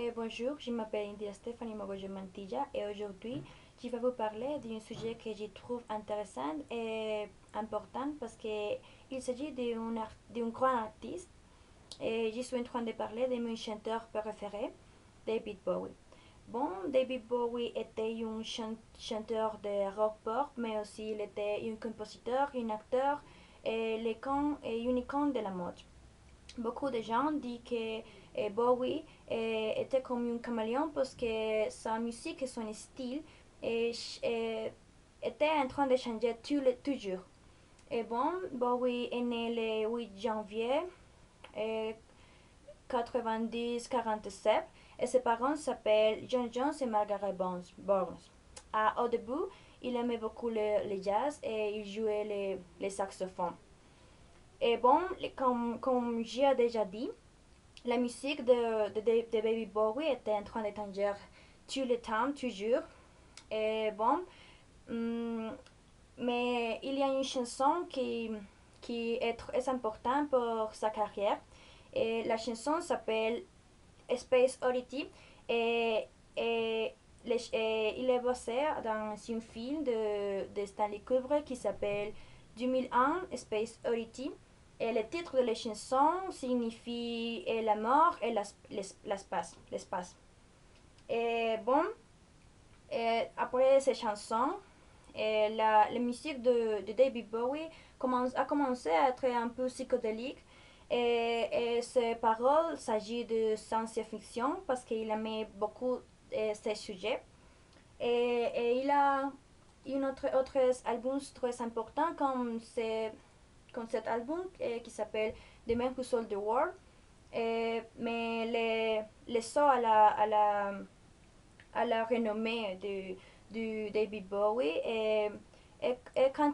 Bonjour, je m'appelle Indira Stéphanie Mogojo Mantilla et aujourd'hui je vais vous parler d'un sujet que je trouve intéressant et important parce qu'il s'agit d'un grand artiste et je suis en train de parler de mon chanteur préféré, David Bowie. Bon, David Bowie était un chanteur de rock pop, mais aussi il était un compositeur, un acteur et une icône de la mode. Beaucoup de gens disent que Bowie était comme un caméléon parce que sa musique et son style eh, étaient en train de changer toujours. Et bon, Bowie est né le 8 janvier eh, 90-47 et ses parents s'appellent John Jones et Margaret Burns. Au début, il aimait beaucoup le jazz et il jouait les saxophones. Et bon, comme j'ai déjà dit, la musique de Baby Bowie était en train de changer tout le temps, toujours. Et bon, hum, mais il y a une chanson qui est très importante pour sa carrière. Et la chanson s'appelle Space Oddity et, et, il est basé dans un film de Stanley Kubrick qui s'appelle 2001 Space Oddity. Et le titre de la chanson signifie la mort et l'espace. Et bon, après ces chansons, la musique de David Bowie a commencé à être un peu psychédélique. Et ses paroles s'agit de science-fiction parce qu'il aimait beaucoup ces sujets. Et il a une autre album très important comme cet album qui s'appelle The Man Who Sold the World. Mais les sauts à la renommée de David Bowie et quand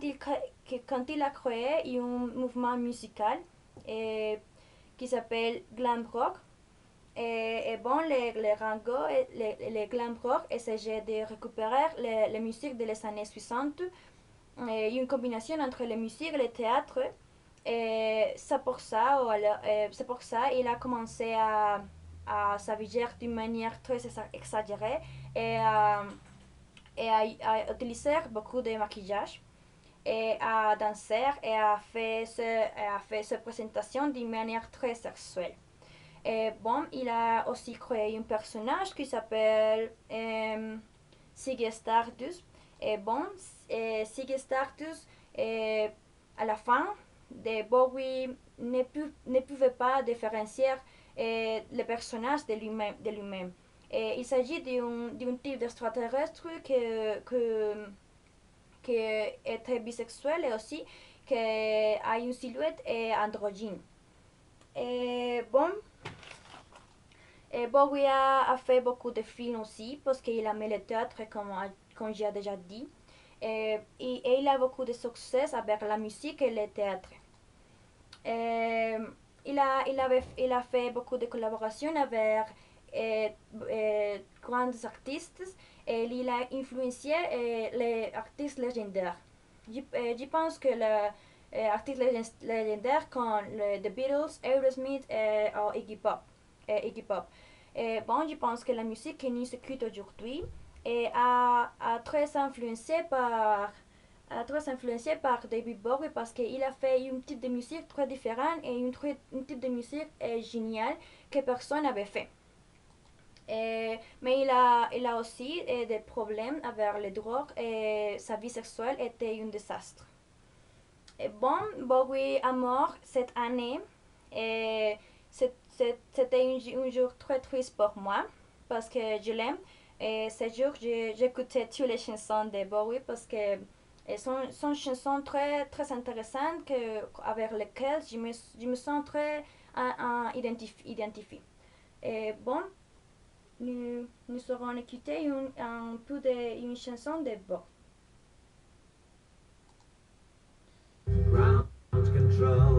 il a créé un mouvement musical qui s'appelle glam rock. Et bon, les rangos, les glam rock essayaient de récupérer les musiques des années 60 et une combinaison entre la musique et le théâtre. Et c'est pour ça il a commencé à s'habiller d'une manière très exagérée et à utiliser beaucoup de maquillage et à danser et à faire ses présentations d'une manière très sexuelle. Et bon, il a aussi créé un personnage qui s'appelle Ziggy Stardust. Et bon, Ziggy Stardust, à la fin, de Bowie ne pouvait pas différencier le personnage de lui-même. Il s'agit d'un type d'extraterrestre qui est très bisexuel et aussi qui a une silhouette androgyne. Et bon, Bowie a fait beaucoup de films aussi parce qu'il aimait le théâtre comme j'ai déjà dit. Et il a beaucoup de succès avec la musique et le théâtre. Euh, il a fait beaucoup de collaborations avec grands artistes et il a influencé les artistes légendaires. Je pense que les artistes légendaires comme The Beatles, Aerosmith ou Iggy Pop. Bon, je pense que la musique que nous écoutons aujourd'hui a très très influencé par David Bowie parce qu'il a fait un type de musique très différent et un type de musique génial que personne n'avait fait. Mais il a aussi des problèmes avec les drogues et sa vie sexuelle était un désastre. Et bon, Bowie est mort cette année et c'était un jour très triste pour moi parce que je l'aime. Et ce jour, j'écoutais toutes les chansons de Bowie parce que sont chansons très intéressantes avec lesquelles je me sens très identifiée. Et bon, nous serons écouter un peu une chanson de Bowie. Ground control.